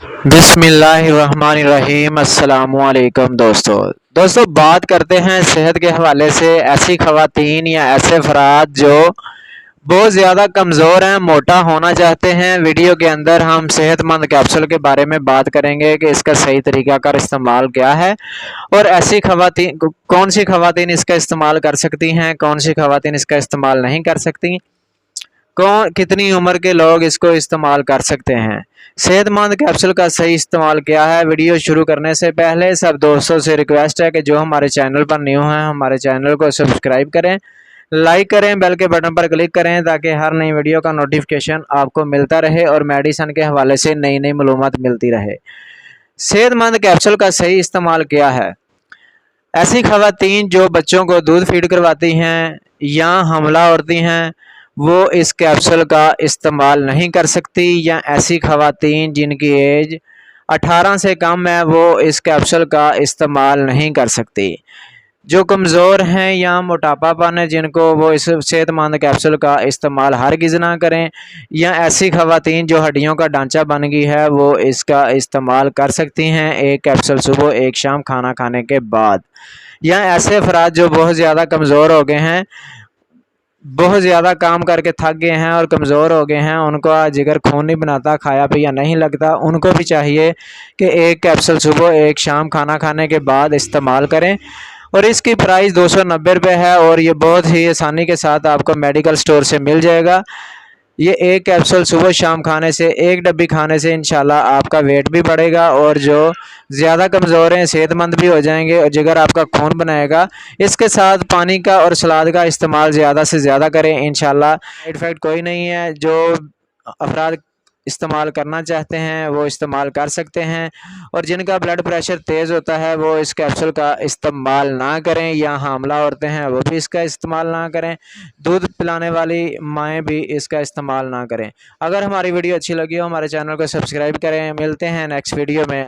बिस्मिल्लाहिर्रहमानिर्रहीम। अस्सलामु अलैकुम दोस्तों बात करते हैं सेहत के हवाले से ऐसी ख़वातीन या ऐसे अफराद जो बहुत ज़्यादा कमज़ोर हैं, मोटा होना चाहते हैं। वीडियो के अंदर हम सेहतमंद कैप्सूल के बारे में बात करेंगे कि इसका सही तरीक़ाकार इस्तेमाल क्या है और ऐसी ख़वातीन कौन सी ख़वातीन इसका इस्तेमाल कर सकती हैं, कौन सी ख़वातीन इसका इस्तेमाल नहीं कर सकती, कौन कितनी उम्र के लोग इसको इस्तेमाल कर सकते हैं। सेहतमंद कैप्सूल का सही इस्तेमाल क्या है। वीडियो शुरू करने से पहले सब दोस्तों से रिक्वेस्ट है कि जो हमारे चैनल पर न्यू हैं हमारे चैनल को सब्सक्राइब करें, लाइक करें, बेल के बटन पर क्लिक करें ताकि हर नई वीडियो का नोटिफिकेशन आपको मिलता रहे और मेडिसिन के हवाले से नई नई मालूमात मिलती रहे। सेहतमंद कैप्सूल का सही इस्तेमाल क्या है। ऐसी ख़वातीन जो बच्चों को दूध फीड करवाती हैं या हमला औरतें हैं वो इस कैप्सूल का इस्तेमाल नहीं कर सकती, या ऐसी ख़वातीन जिनकी एज 18 से कम है वो इस कैप्सूल का इस्तेमाल नहीं कर सकती। जो कमज़ोर हैं या मोटापापन है जिनको वो इस सेहतमंद कैप्सूल का इस्तेमाल हरगिज़ ना करें, या ऐसी ख़वातीन जो हड्डियों का ढांचा बन गई है वो इसका इस्तेमाल कर सकती हैं एक कैप्सूल सुबह एक शाम खाना खाने के बाद। या ऐसे अफराद जो बहुत ज़्यादा कमज़ोर हो गए हैं, बहुत ज़्यादा काम करके थक गए हैं और कमज़ोर हो गए हैं, उनको जिगर खून नहीं बनाता, खाया पिया नहीं लगता, उनको भी चाहिए कि एक कैप्सूल सुबह एक शाम खाना खाने के बाद इस्तेमाल करें। और इसकी प्राइस 290 रुपये है और ये बहुत ही आसानी के साथ आपको मेडिकल स्टोर से मिल जाएगा। ये एक कैप्सूल सुबह शाम खाने से, एक डब्बी खाने से इंशाल्लाह आपका वेट भी बढ़ेगा और जो ज़्यादा कमज़ोर हैं सेहतमंद भी हो जाएंगे और जिगर आपका खून बनाएगा। इसके साथ पानी का और सलाद का इस्तेमाल ज़्यादा से ज़्यादा करें, इंशाल्लाह साइड इफ़ेक्ट कोई नहीं है। जो अफराद इस्तेमाल करना चाहते हैं वो इस्तेमाल कर सकते हैं और जिनका ब्लड प्रेशर तेज़ होता है वो इस कैप्सूल का इस्तेमाल ना करें, या हामला औरतें हैं वो भी इसका इस्तेमाल ना करें, दूध पिलाने वाली माएँ भी इसका इस्तेमाल ना करें। अगर हमारी वीडियो अच्छी लगी हो हमारे चैनल को सब्सक्राइब करें। मिलते हैं नेक्स्ट वीडियो में।